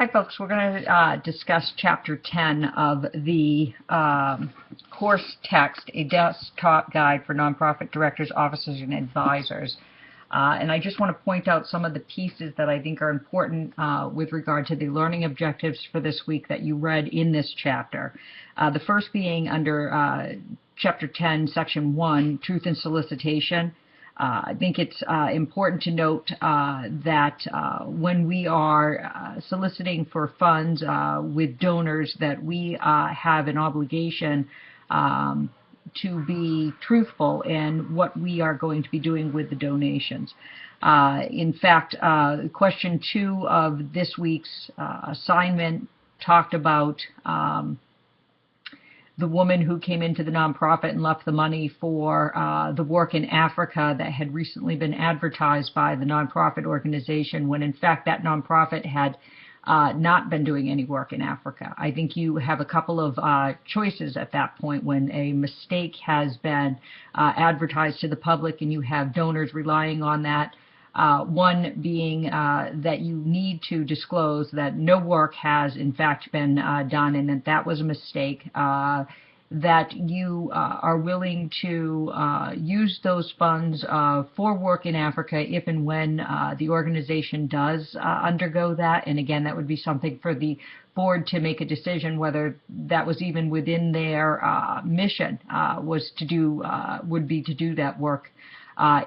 Hi, folks. We're going to discuss Chapter 10 of the course text, A Desktop Guide for Nonprofit Directors, Officers, and Advisors. And I just want to point out some of the pieces that I think are important with regard to the learning objectives for this week that you read in this chapter. The first being under Chapter 10, Section 1, Truth and Solicitation. I think it's important to note that when we are soliciting for funds with donors, that we have an obligation to be truthful in what we are going to be doing with the donations. In fact, question 2 of this week's assignment talked about the woman who came into the nonprofit and left the money for the work in Africa that had recently been advertised by the nonprofit organization, when in fact that nonprofit had not been doing any work in Africa. I think you have a couple of choices at that point when a mistake has been advertised to the public and you have donors relying on that. One being that you need to disclose that no work has in fact been done and that was a mistake, that you are willing to use those funds for work in Africa if and when the organization does undergo that. And again, that would be something for the board to make a decision whether that was even within their mission would be to do that work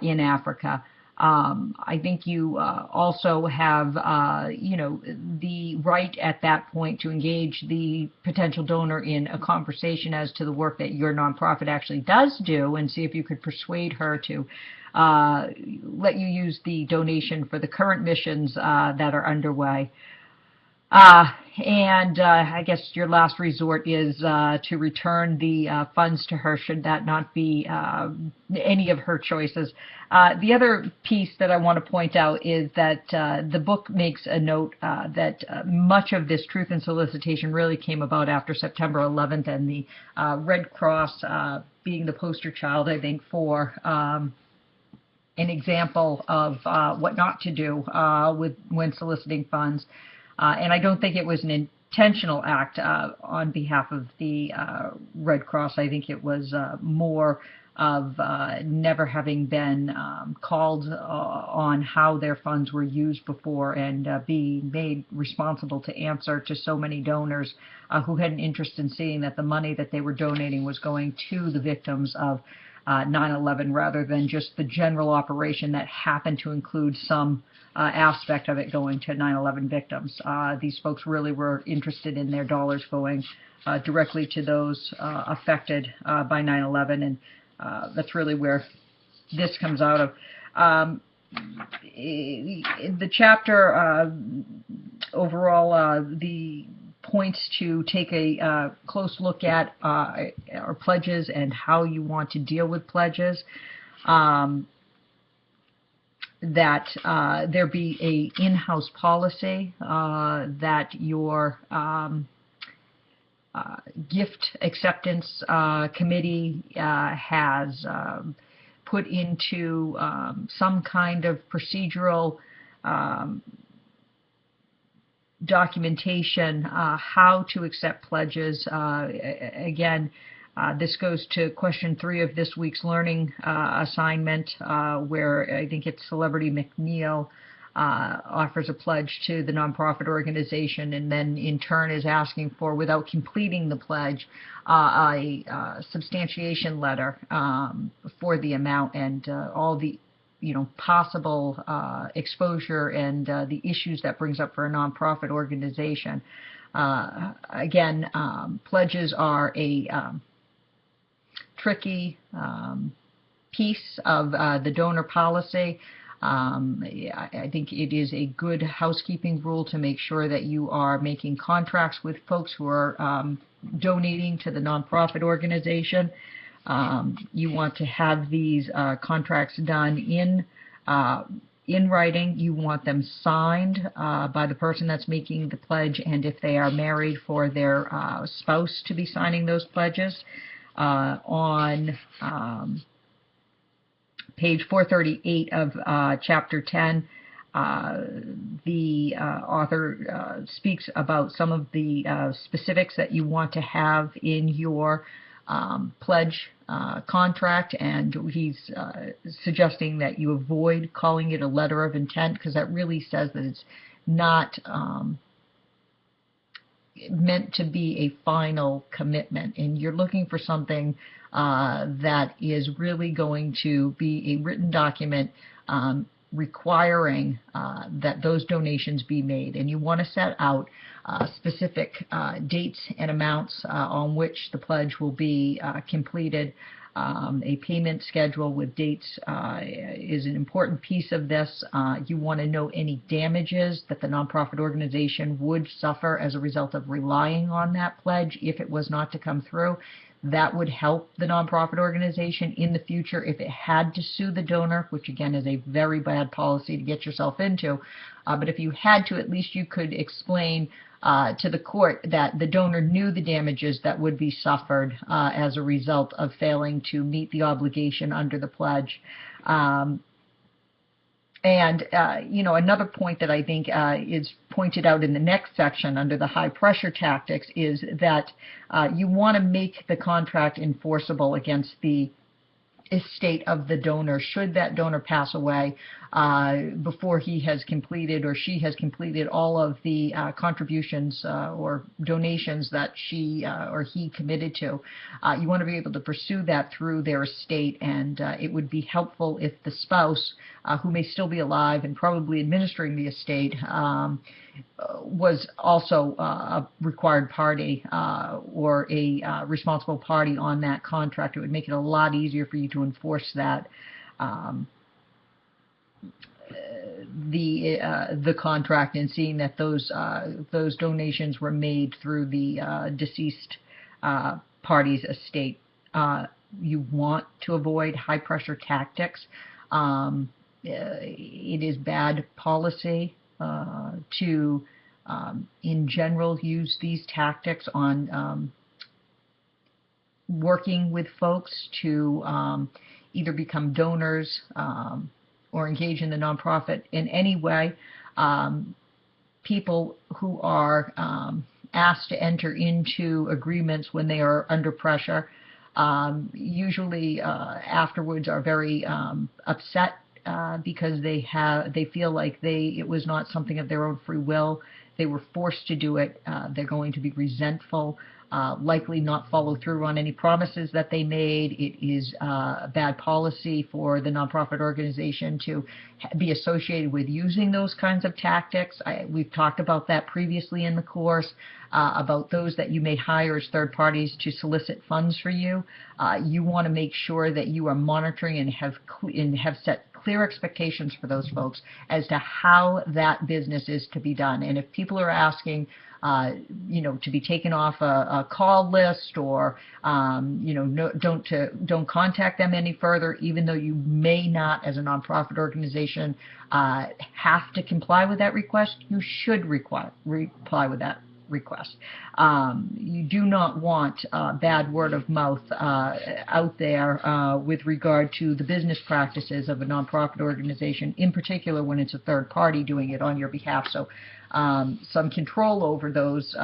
in Africa. I think you also have, the right at that point to engage the potential donor in a conversation as to the work that your nonprofit actually does do and see if you could persuade her to let you use the donation for the current missions that are underway. And I guess your last resort is to return the funds to her should that not be any of her choices. The other piece that I want to point out is that the book makes a note that much of this truth and solicitation really came about after September 11th and the Red Cross being the poster child, I think, for an example of what not to do when soliciting funds. And I don't think it was an intentional act on behalf of the Red Cross. I think it was more of never having been called on how their funds were used before and being made responsible to answer to so many donors who had an interest in seeing that the money that they were donating was going to the victims of 9/11 rather than just the general operation that happened to include some aspect of it going to 9/11 victims. These folks really were interested in their dollars going directly to those affected by 9/11, and that's really where this comes out of. The chapter overall, the points to take a close look at are pledges and how you want to deal with pledges. That there be a in-house policy, that your gift acceptance committee has put into some kind of procedural documentation how to accept pledges. Again, this goes to question 3 of this week's learning assignment, where I think it's Celebrity McNeil offers a pledge to the nonprofit organization and then in turn is asking for, without completing the pledge, a substantiation letter for the amount and all the possible exposure and the issues that brings up for a nonprofit organization. Again, pledges are a tricky piece of the donor policy. I think it is a good housekeeping rule to make sure that you are making contracts with folks who are donating to the nonprofit organization. You want to have these contracts done in writing. You want them signed by the person that's making the pledge, and if they are married, for their spouse to be signing those pledges. On page 438 of Chapter 10, The author speaks about some of the specifics that you want to have in your pledge contract, and he's suggesting that you avoid calling it a letter of intent, because that really says that it's not meant to be a final commitment, and you're looking for something that is really going to be a written document requiring that those donations be made. And you want to set out specific dates and amounts on which the pledge will be completed. A payment schedule with dates is an important piece of this. You want to know any damages that the nonprofit organization would suffer as a result of relying on that pledge if it was not to come through. That would help the nonprofit organization in the future if it had to sue the donor, which again is a very bad policy to get yourself into. But if you had to, at least you could explain to the court that the donor knew the damages that would be suffered as a result of failing to meet the obligation under the pledge. Another point that I think is pointed out in the next section under the high pressure tactics is that you want to make the contract enforceable against the estate of the donor should that donor pass away before he has completed or she has completed all of the contributions or donations that she or he committed to. You want to be able to pursue that through their estate, and it would be helpful if the spouse, who may still be alive and probably administering the estate, was also a required party or a responsible party on that contract. It would make it a lot easier for you to enforce that the contract, and seeing that those donations were made through the deceased party's estate. You want to avoid high pressure tactics. It is bad policy to, in general, use these tactics on working with folks to either become donors or engage in the nonprofit in any way. People who are asked to enter into agreements when they are under pressure usually afterwards are very upset because they feel like it was not something of their own free will. They were forced to do it. They're going to be resentful, likely not follow through on any promises that they made. It is a bad policy for the nonprofit organization to be associated with using those kinds of tactics. We've talked about that previously in the course, about those that you may hire as third parties to solicit funds for you. You want to make sure that you are monitoring and have set clear expectations for those folks as to how that business is to be done. And if people are asking, to be taken off a call list, or don't contact them any further, even though you may not, as a nonprofit organization, have to comply with that request, you should reply with that request. You do not want bad word of mouth out there with regard to the business practices of a nonprofit organization, in particular when it's a third party doing it on your behalf. So some control over those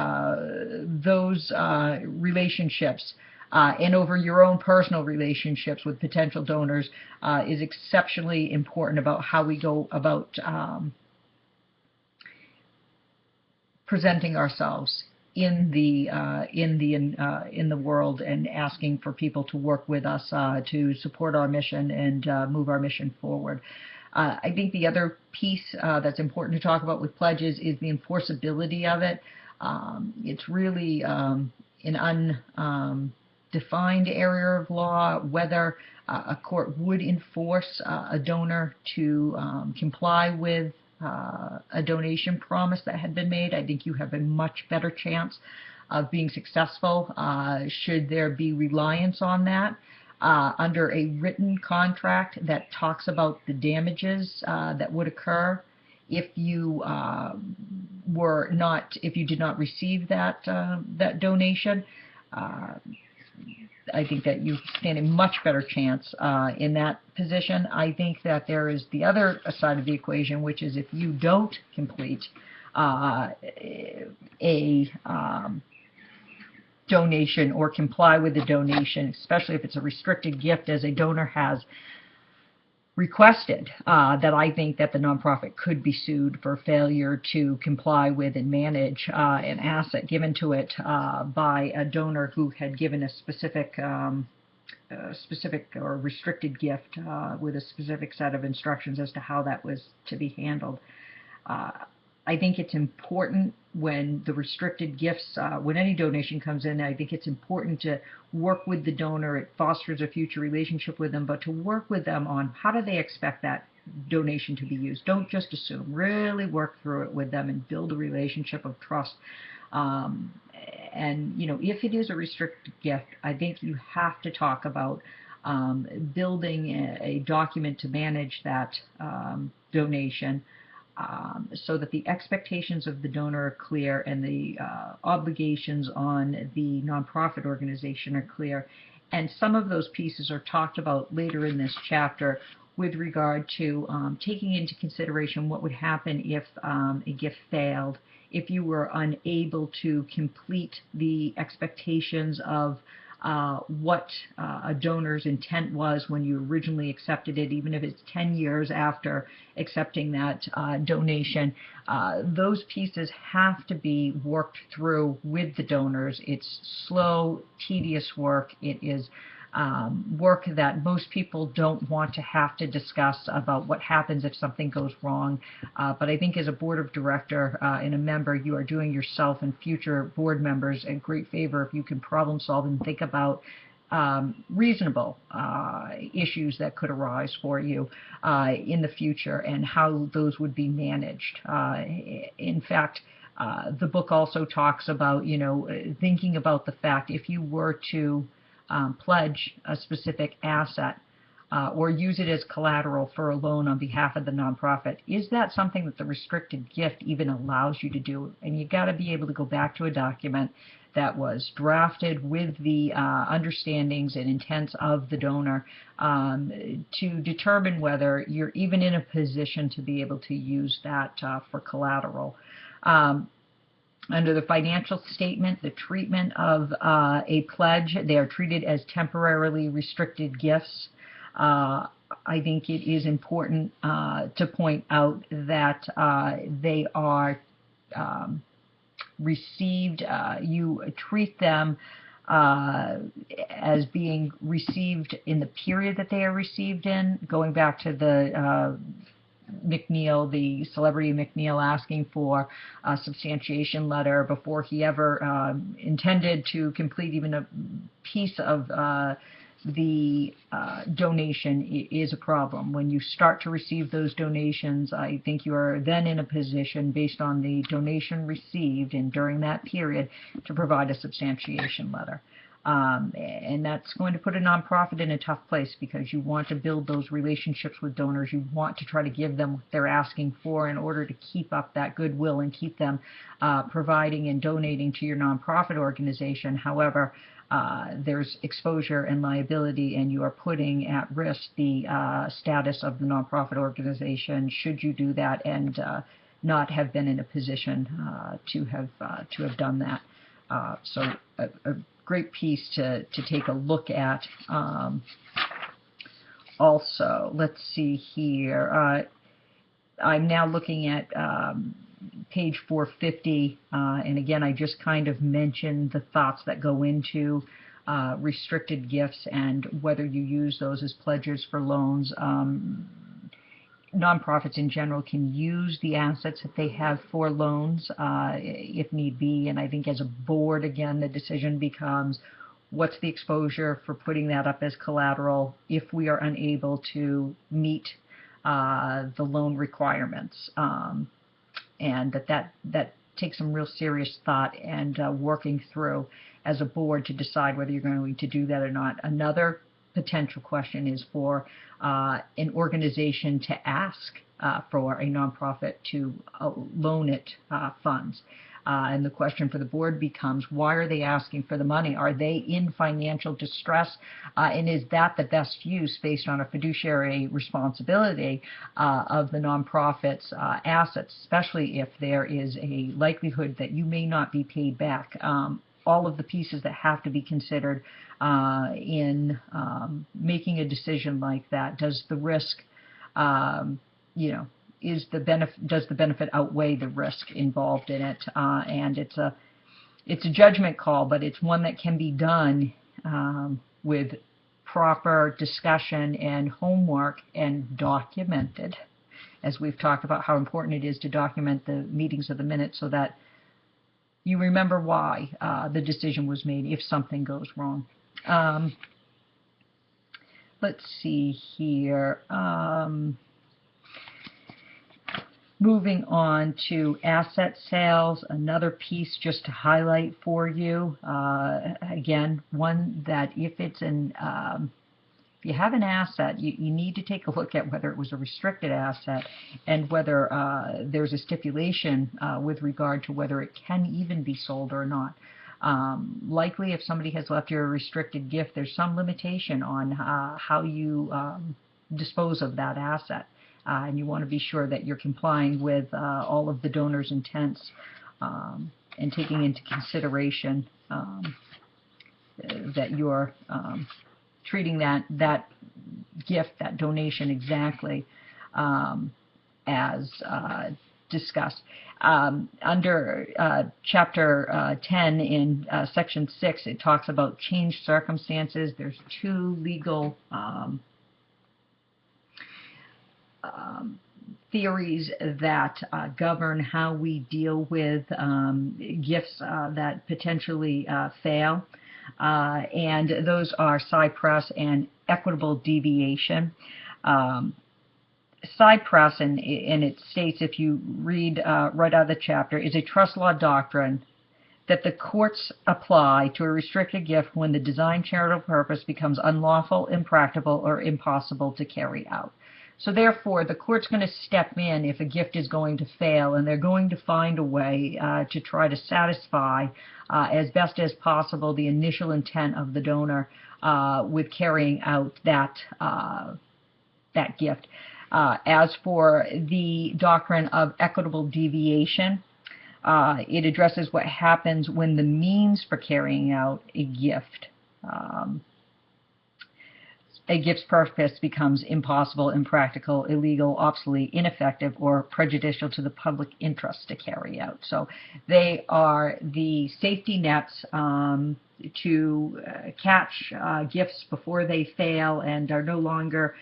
relationships and over your own personal relationships with potential donors is exceptionally important about how we go about presenting ourselves in the world, and asking for people to work with us to support our mission and move our mission forward. I think the other piece that's important to talk about with pledges is the enforceability of it. It's really an undefined area of law whether a court would enforce a donor to comply with a donation promise that had been made. I think you have a much better chance of being successful should there be reliance on that under a written contract that talks about the damages that would occur if you did not receive that donation. I think that you stand a much better chance in that position. I think that there is the other side of the equation, which is if you don't complete a donation or comply with the donation, especially if it's a restricted gift as a donor has requested, that I think that the nonprofit could be sued for failure to comply with and manage an asset given to it by a donor who had given a specific or restricted gift with a specific set of instructions as to how that was to be handled. I think it's important when the restricted gifts, when any donation comes in, I think it's important to work with the donor. It fosters a future relationship with them, but to work with them on how do they expect that donation to be used. Don't just assume. Really work through it with them and build a relationship of trust. And, you know, if it is a restricted gift, I think you have to talk about building a document to manage that donation. So that the expectations of the donor are clear and the obligations on the nonprofit organization are clear. And some of those pieces are talked about later in this chapter with regard to taking into consideration what would happen if a gift failed, if you were unable to complete the expectations of what a donor's intent was when you originally accepted it, even if it's 10 years after accepting that donation. Those pieces have to be worked through with the donors. It's slow, tedious work. It is work that most people don't want to have to discuss about what happens if something goes wrong. But I think as a board of director and a member, you are doing yourself and future board members a great favor if you can problem solve and think about reasonable issues that could arise for you in the future and how those would be managed. In fact, the book also talks about, you know, thinking about the fact if you were to pledge a specific asset or use it as collateral for a loan on behalf of the nonprofit, is that something that the restricted gift even allows you to do? And you got to be able to go back to a document that was drafted with the understandings and intents of the donor to determine whether you're even in a position to be able to use that for collateral. Under the financial statement, the treatment of a pledge, they are treated as temporarily restricted gifts. I think it is important to point out that they are received, you treat them as being received in the period that they are received in, going back to the McNeil, the celebrity McNeil, asking for a substantiation letter before he ever intended to complete even a piece of the donation is a problem. When you start to receive those donations, I think you are then in a position, based on the donation received and during that period, to provide a substantiation letter. And that's going to put a nonprofit in a tough place because you want to build those relationships with donors. You want to try to give them what they're asking for in order to keep up that goodwill and keep them providing and donating to your nonprofit organization. However, there's exposure and liability, and you are putting at risk the status of the nonprofit organization should you do that and not have been in a position to have done that. So a great piece to take a look at. Also, let's see here. I'm now looking at page 450, and again, I just kind of mentioned the thoughts that go into restricted gifts and whether you use those as pledges for loans. Nonprofits in general can use the assets that they have for loans if need be, and I think as a board, again, the decision becomes what's the exposure for putting that up as collateral if we are unable to meet the loan requirements, and that takes some real serious thought and working through as a board to decide whether you're going to do that or not. Another potential question is for an organization to ask for a nonprofit to loan it funds. And the question for the board becomes, why are they asking for the money? Are they in financial distress? And is that the best use based on a fiduciary responsibility of the nonprofit's assets, especially if there is a likelihood that you may not be paid back? All of the pieces that have to be considered in making a decision like that. Does the risk, does the benefit outweigh the risk involved in it? And it's a judgment call, but it's one that can be done with proper discussion and homework and documented, as we've talked about how important it is to document the meetings of the minutes so that you remember why the decision was made if something goes wrong. Let's see here. Moving on to asset sales, another piece just to highlight for you. Again, one that if you have an asset, you need to take a look at whether it was a restricted asset and whether there's a stipulation with regard to whether it can even be sold or not. Likely, if somebody has left you a restricted gift, there's some limitation on how you dispose of that asset. And you want to be sure that you're complying with all of the donor's intents and taking into consideration that you're treating that gift, that donation exactly as discussed. Under Chapter 10 in Section 6, it talks about changed circumstances. There's two legal theories that govern how we deal with gifts that potentially fail. And those are cypress and equitable deviation. Cypress, and it states, if you read right out of the chapter, is a trust law doctrine that the courts apply to a restricted gift when the designed charitable purpose becomes unlawful, impractical, or impossible to carry out. So therefore, the court's going to step in if a gift is going to fail, and they're going to find a way to try to satisfy as best as possible the initial intent of the donor with carrying out that gift. As for the doctrine of equitable deviation, it addresses what happens when the means for carrying out a gift's purpose becomes impossible, impractical, illegal, obsolete, ineffective, or prejudicial to the public interest to carry out. So they are the safety nets to catch gifts before they fail and are no longer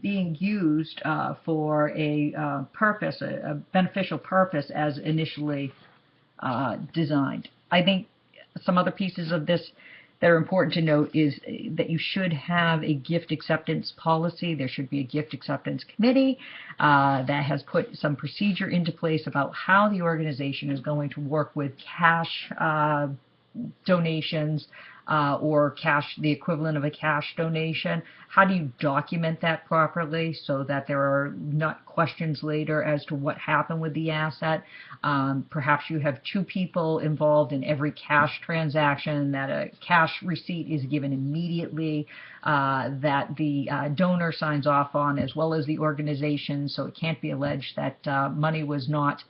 being used for a purpose, a beneficial purpose as initially designed. I think some other pieces of this that are important to note is that you should have a gift acceptance policy. There should be a gift acceptance committee that has put some procedure into place about how the organization is going to work with cash donations or cash, the equivalent of a cash donation. How do you document that properly so that there are not questions later as to what happened with the asset? Perhaps you have two people involved in every cash transaction, that a cash receipt is given immediately, that the donor signs off on, as well as the organization, so it can't be alleged that money was not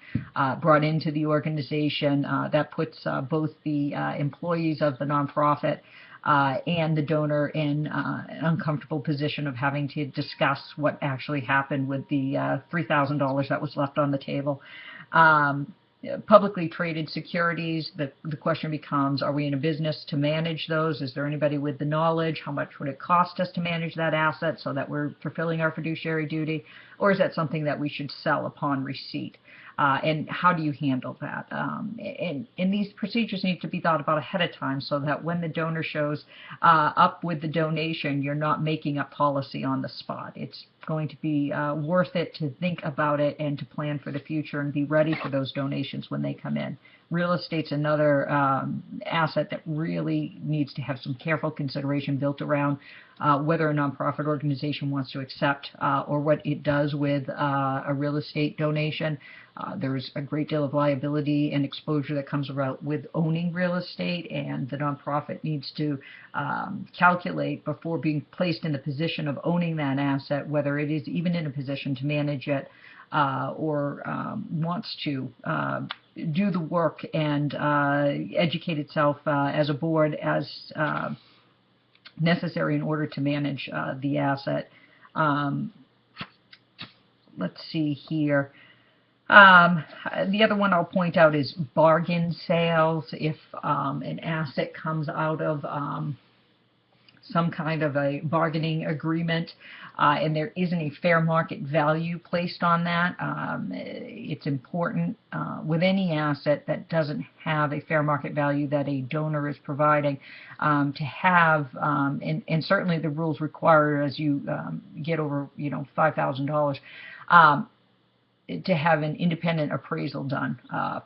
brought into the organization. That puts both the employees of the nonprofit and the donor in an uncomfortable position of having to discuss what actually happened with the $3,000 that was left on the table. Publicly traded securities, the question becomes, are we in a business to manage those? Is there anybody with the knowledge? How much would it cost us to manage that asset so that we're fulfilling our fiduciary duty? Or is that something that we should sell upon receipt? And how do you handle that? And these procedures need to be thought about ahead of time so that when the donor shows up with the donation, you're not making up policy on the spot. It's going to be worth it to think about it and to plan for the future and be ready for those donations when they come in. Real estate's another asset that really needs to have some careful consideration built around whether a nonprofit organization wants to accept or what it does with a real estate donation. There's a great deal of liability and exposure that comes about with owning real estate, and the nonprofit needs to calculate before being placed in the position of owning that asset whether it is even in a position to manage it or wants to do the work and educate itself as a board as necessary in order to manage the asset. Let's see here. The other one I'll point out is bargain sales. If an asset comes out of some kind of a bargaining agreement and there isn't a fair market value placed on that, it's important with any asset that doesn't have a fair market value that a donor is providing to have, and certainly the rules require as you get over $5,000, to have an independent appraisal done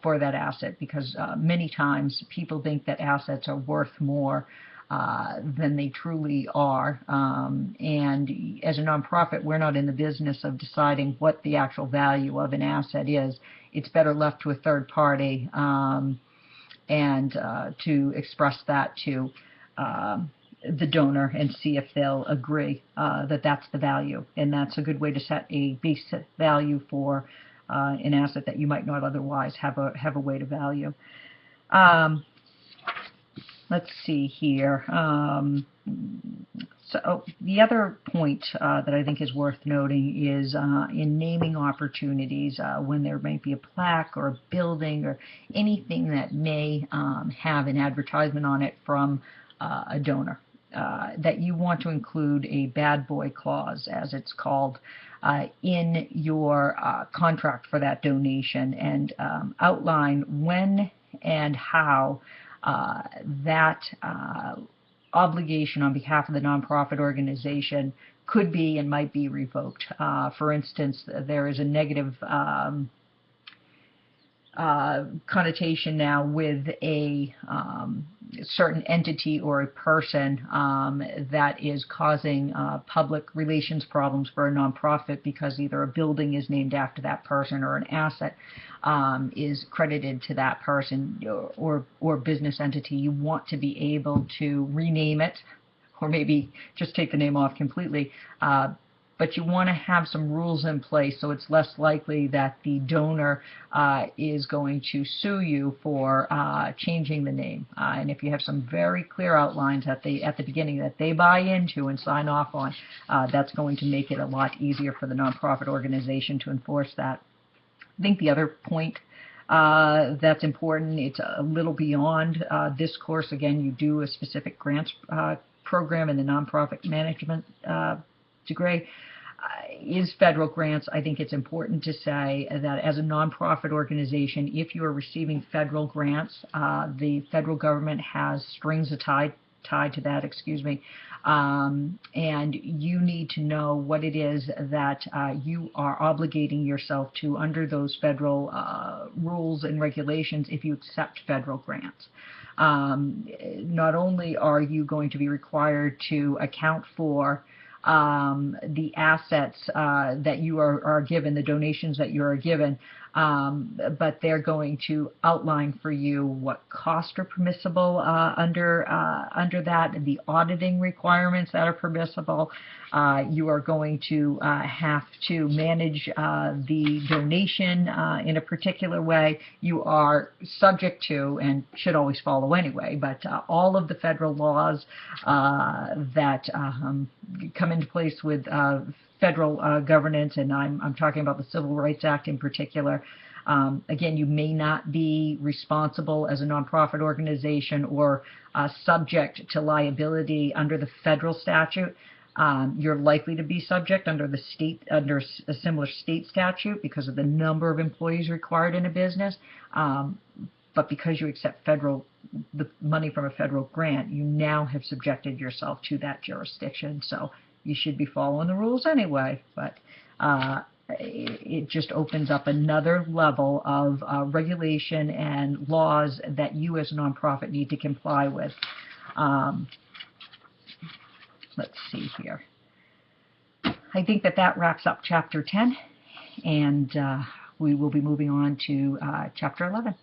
for that asset, because many times people think that assets are worth more than they truly are. And as a nonprofit, we're not in the business of deciding what the actual value of an asset is. It's better left to a third party and to express that to the donor and see if they'll agree that that's the value. And that's a good way to set a base value for an asset that you might not otherwise have a way to value. Let's see here. So the other point that I think is worth noting is in naming opportunities, when there might be a plaque or a building or anything that may have an advertisement on it from a donor, that you want to include a bad boy clause, as it's called, in your contract for that donation, and outline when and how that obligation on behalf of the nonprofit organization could be and might be revoked. For instance, there is a negative connotation now with a certain entity or a person that is causing public relations problems for a nonprofit because either a building is named after that person or an asset is credited to that person or business entity. You want to be able to rename it, or maybe just take the name off completely, but you want to have some rules in place so it's less likely that the donor is going to sue you for changing the name. And if you have some very clear outlines at the beginning that they buy into and sign off on, that's going to make it a lot easier for the nonprofit organization to enforce that. I think the other point that's important, it's a little beyond this course. Again, you do a specific grants program in the nonprofit management degree, is federal grants. I think it's important to say that as a nonprofit organization, if you are receiving federal grants, the federal government has strings tied to that, and you need to know what it is that you are obligating yourself to under those federal rules and regulations if you accept federal grants. Not only are you going to be required to account for the assets that you are given, the donations that you are given, but they're going to outline for you what costs are permissible under that, the auditing requirements that are permissible. You are going to have to manage the donation in a particular way. You are subject to, and should always follow anyway, but all of the federal laws that come into place with federal governance, and I'm talking about the Civil Rights Act in particular. Again, you may not be responsible as a nonprofit organization or subject to liability under the federal statute. You're likely to be subject under a similar state statute because of the number of employees required in a business. But because you accept the money from a federal grant, you now have subjected yourself to that jurisdiction. So you should be following the rules anyway. But it just opens up another level of regulation and laws that you as a nonprofit need to comply with. Let's see here. I think that wraps up Chapter 10, and we will be moving on to Chapter 11.